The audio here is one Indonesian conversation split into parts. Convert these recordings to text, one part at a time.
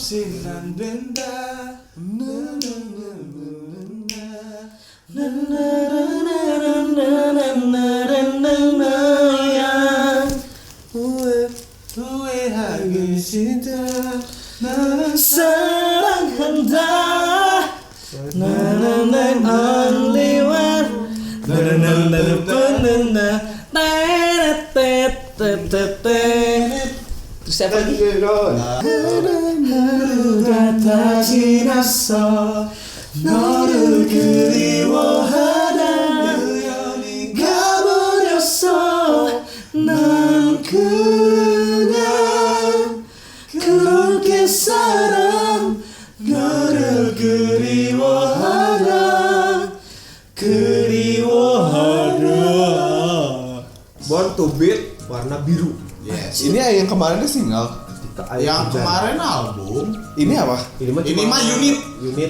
sinan benda. Ue hagi cinta Serang hendak only one terus siapa lagi? Rata 지났어 너를 그리워하다 우연히 가버렸어 난 그냥 그렇게 살아 너를 그리워하다 Born to Beat warna biru. yes. Ini yang kemarin tuh single. Yang kemarin album Ini apa? Ini mah unit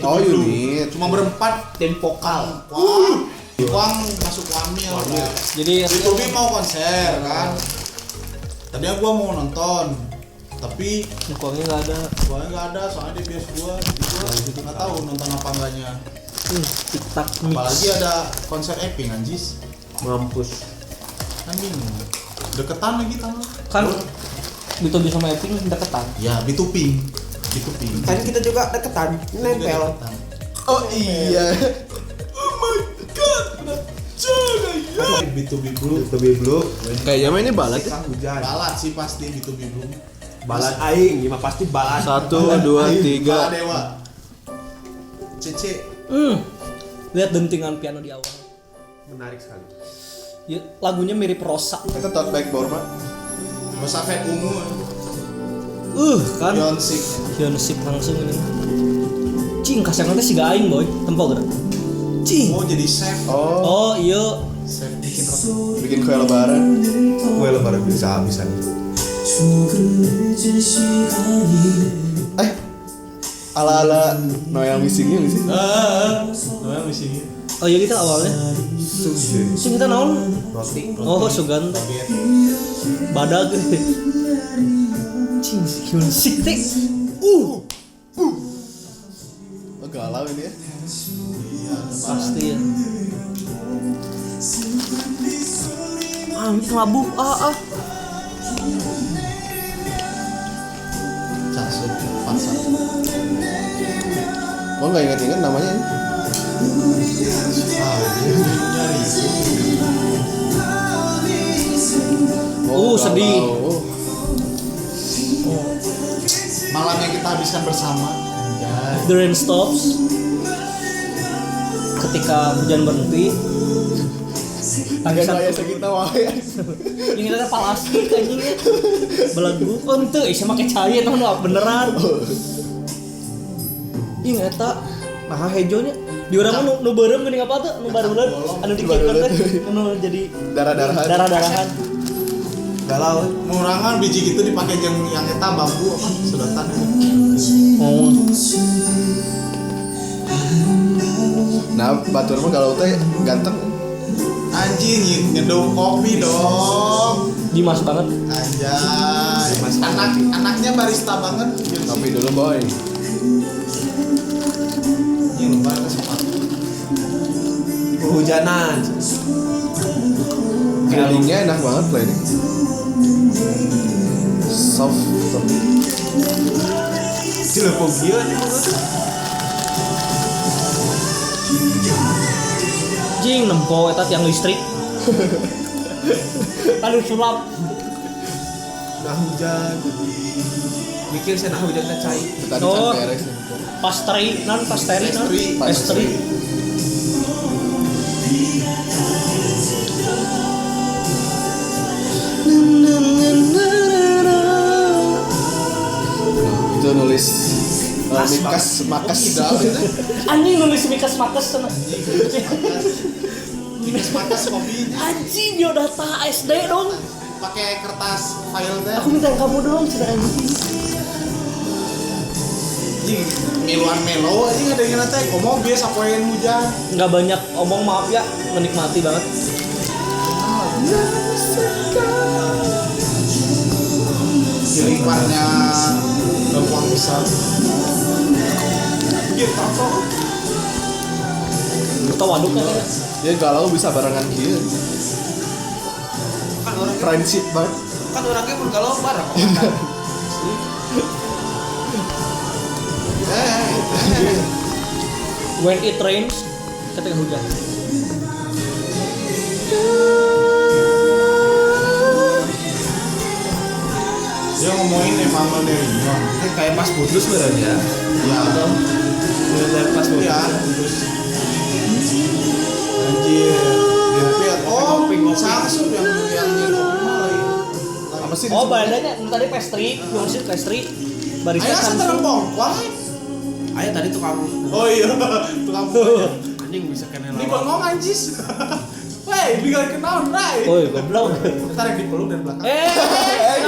Oh, unit. cuma berempat tim vokal. Wang masuk Wamil kan. Jadi Bitobi mau konser kan. Tadinya gua mau nonton, tapi Ngkongnya nggak ada. soalnya nggak ada, soalnya dia bias gua, jadi gua nggak tahu nonton apa enggaknya. TikTok mix. Apalagi ada konser Epping anjis, Mampus. kan bingung. Deketan lagi tanggal. Kan Bitobi sama Epping deketan. Ya Bituping. Kan kita juga deketan, nempel. Oh iya. Bitubi Blue. Lebih blue. Kayaknya mah ini balad ya. Sang hujan. Balat sih pasti Bitubi Blue. Balad aing, ya mah pasti balad. 1, 2, 3. Dewa. Cece. Lihat dentingan piano di awal. Menarik sekali. Ya, lagunya mirip Rosa. Itu tote bag Borma. Rosafet ungu. Kan Yonsik. Hyunsik langsung ini. Cing kasih nanti si gaing boy, tempo gerak. Cing. Oh jadi chef. Oh, Oh iya. Chef bikin roti. bikin kue lebaran. Gue lebaran bisa habisan. Ala-ala Noel Missingnya sih. Namanya misi. Oh iya kita awalnya. Cing kita naon? Roti. Oh Sugan. Badag. Cing Hyunsik teh. Oh, galau ini ya. Pasti ya. Anjing labuh Casut pasar. Gua nggak ingat-ingat namanya ini. Sedih. galau. Malam yang kita habiskan bersama. The rain stops. Ketika hujan berhenti. Agak kayak sekitar wae. Ini kita plastik anjing ya. Belagu henteu ih make cahaya tah beneran. Ing eta nah hejonya di urang mah nu beureum geuning apa tuh nu barulan anu dikirkeun teh anu jadi darah-darahan. Galau. Murangan biji gitu dipakai yang eta bambu apa sedotan. Oh. Nah, batur mah kalau teh ganteng. Anjing nyeduh kopi dong. Dimas banget. Anjay. Anaknya barista banget. Kopi dulu, boy. Ini lupa kesempatan. Kehujanan. Feelingnya enak banget lah ini. Soft. Cilepung dia nih. Jing nempo eta tiang listrik. Aduh sulap. Nah hujan. Mikir saya nah hujan teh cai. Tadi Oh. kan beres nih. Pastry nan. Pastry. Itu nulis makas Anjing nulis mikas makas sana. Mikas makas kopi. Anjing biodata SD dong. Pakai kertas file teh. Aku minta yang kamu dong cina anjing. Anjing miluan melo anjing ada yang teh komo biasa poein hujan. Nggak banyak omong maaf ya, menikmati banget. ciri iparnya lengkuang besar. Gitu kok. Kita waduk kan ya. Ya galau bisa barengan gitu. Kan orangnya Friendship banget. kan orangnya pun kalau bareng. When it rains, ketika hujan. Dia ngomongin Emmanuel Reunion. Kayak pas putus berarti ya. Ya, Dari pas putus. ya. Anjir. Lihat. Oh, Samsung yang lagi. Apa sih? Oh, badannya tadi pastry, maksud pastry. Barisnya Ayo Samsung. sekarang bongkar. Ayo tadi tukang Oh iya, tukang buah. anjing bisa kena Ini lawan. bengong anjis. Weh, bigal kenal, Ray. Oh, goblok. Ntar yang dipeluk dari belakang.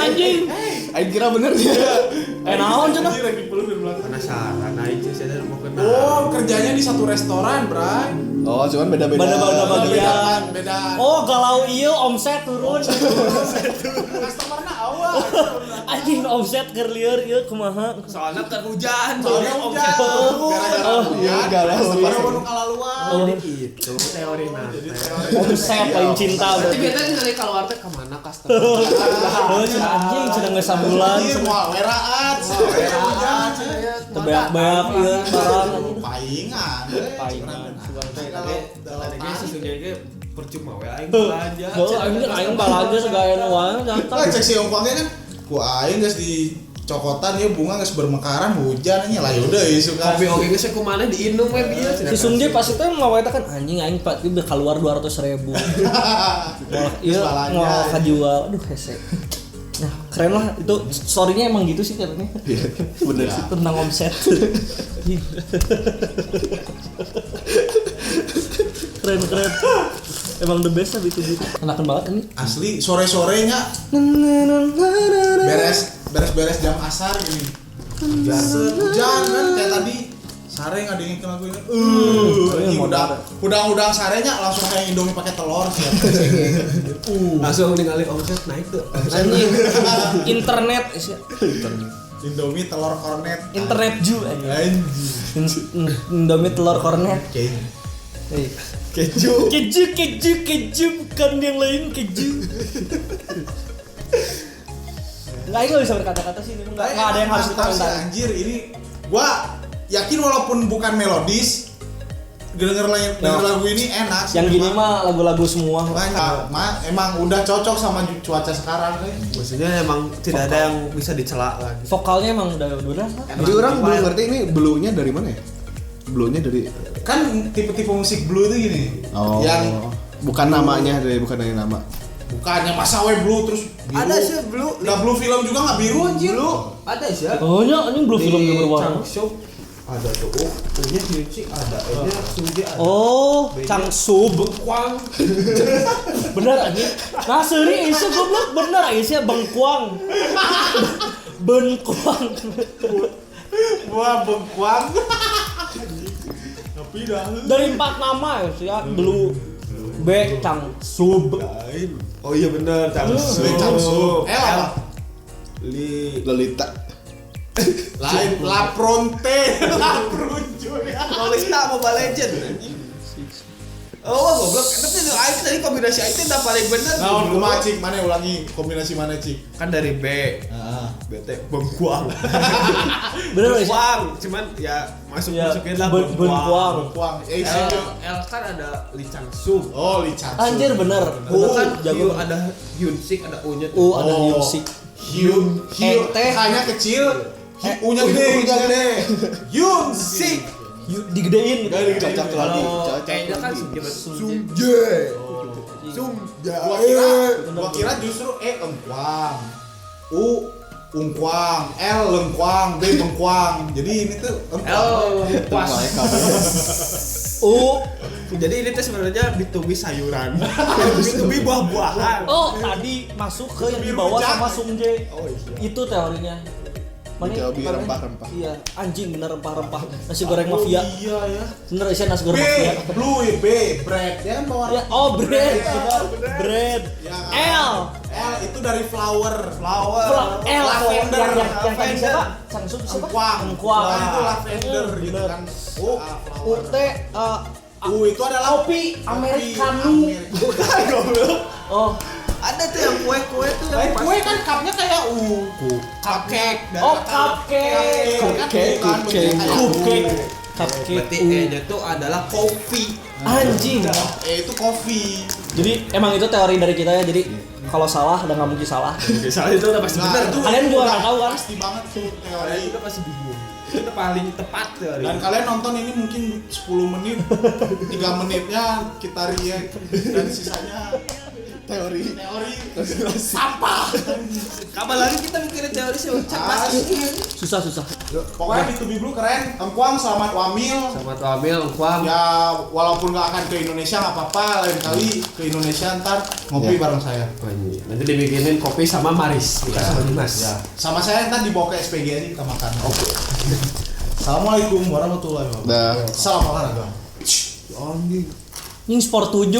Anjing. Aing kira bener dia. Naon cenah? Anjir, yang dipeluk dari belakang. Penasaran aja saya mau kenal. Oh, kerjanya di satu restoran, Bray. Oh, cuman beda-beda. Beda-beda bagian. Beda. Oh, galau ieu omset turun. Customernya awal. Anjing omset keur lieur ieu kumaha? Soalnya terhujan. Soalnya hujan. Gara-gara Oh, iya, galau. Customer baru kalaluan. Oh, Itu teori nanti. omset paling cinta Berarti berarti. biasanya dari keluar teh kemana customer? Oh, cenah anjing cenah geus sabulan. Anjir, moal weraat. Hujan. Tebeak-beak ieu barang. Paingan. Paingan. Tadi sesungguhnya ge percuma we aing belanja. Oh, aing balaga segala wae Lah jantan. cek si ongkongnya kan. Ku aing geus di cokotan ya bunga geus bermekaran hujan nya lah yaudah ya suka. Kopi oge geus kumaha diinum we bieu. Si Sungje pas itu ngawaita kan anjing aing Pak ieu keluar 200.000. Malah ieu mau kajual. Aduh hese. Nah, keren lah itu story-nya emang gitu sih katanya. Iya, bener sih. Tentang omset. Keren. Emang the best lah gitu. Enakan banget ini. Asli sore-sorenya beres jam asar ini. Hujan kan kayak tadi sare ngadengin lagu ini. Ini udang sarenya langsung kayak Indomie pakai telur siap. Langsung ningali omset naik tuh. Anjing. Internet sih. Indomie telur kornet. Internet ju anjing. Indomie telur kornet. Keju. Keju bukan yang lain keju. Enggak bisa berkata-kata sih, enggak ada yang harus dikomentari. Anjir ini gua yakin walaupun bukan melodis denger lagu ini enak. Yang gini mah lagu-lagu semua. Emang udah cocok sama cuaca sekarang kan. Maksudnya emang tidak ada yang bisa dicela lagi. Vokalnya emang udah. Jadi orang belum ngerti ini blue-nya dari mana ya? Blue-nya dari Kan tipe-tipe musik blue itu gini. Oh. Yang bukan namanya bukan dari nama. bukannya masa we blue terus biru. Ada sih blue. Udah blue film juga nggak biru anjir. Blue ada sih. Oh nya anjing belum film yang berwarna. Changshop ada tuh. Oh, punya Hyunsik ada. Ini Sungje ada. Oh, Changsub. Bengkuang. Bener anjing. Nah, seuri ieu goblok bener ieu bengkuang. Bengkuang. Wah bengkuang. Tapi dah. Dari 4 nama ya, Blue, B, Changsub. Oh iya bener Changsub. Apa? Lolita. Lain La Fronte, La Prunjo ya. Lolita Mobile Legend. Oh goblok, tapi itu aing tadi kombinasi aing udah paling bener. Nah, kumaha cik mana ulangi kombinasi mana cik? Kan dari B. Heeh. BT Bengkuang. Bener sih. Bengkuang, cuman ya masukin lah Bengkuang. Bengkuang. L kan ada Lee Changsub. Oh, Lee Changsub. Anjir bener. U kan jago. ada Hyunsik, ada U-nya. Ada Hyunsik. Hyun, H-nya kecil, U-nya gede. Hyunsik. Digedein. Cocok lagi. Kayaknya kan Sungje. Sungje. Gua kira justru engkuang. U ungkuang, L lengkuang, B bengkuang. Jadi ini tuh L pas. U. Jadi ini tuh sebenarnya B2B sayuran. B2B buah-buahan. Oh, tadi masuk ke yang dibawa sama Sungje. Oh iya. Itu teorinya. Dikelobi rempah-rempah. Iya, anjing bener rempah-rempah. Nasi goreng mafia. Iya ya. Bener sih nasi B, goreng mafia. blue ya, B, bread. Ya kan bawa. Ya, oh bread, benar. Bread. Ya. L. L itu dari flower. L Lavender. yang tadi siapa? Samsung siapa? Engkuang. Nah, itu lavender gitu kan. U T Itu adalah kopi americano. Bukan goblok. Oh, Ada tuh yang kue-kue tuh yang kue kan cupnya kayak cupcake. cupcake. Berarti E-nya tuh adalah kopi. Anjing. itu kopi. Jadi emang itu teori dari kita ya. Jadi kalau salah udah nggak mungkin salah. Soalnya itu udah pasti benar. itu Kalian juga udah nggak tahu kan? Pasti banget tuh Kalian teori. juga pasti bingung. Itu udah paling tepat teori. Dan kalian nonton ini mungkin 10 menit, 3 menitnya kita react dan sisanya teori sampah. Kapan lagi kita mikirin teori sih? Susah. Pokoknya di Tubi Blue keren. Engkuang selamat wamil. Selamat ambil kuam. Ya walaupun gak akan ke Indonesia nggak apa-apa, lain kali ke Indonesia ntar ngopi bareng saya. Nanti dibikinin kopi sama Maris. Ya, sama Dimas. Ya. Sama saya ntar dibawa ke SPG aja kita makan. Oke. Assalamualaikum warahmatullahi wabarakatuh. Dah. Salam olahraga. Ini sport 7.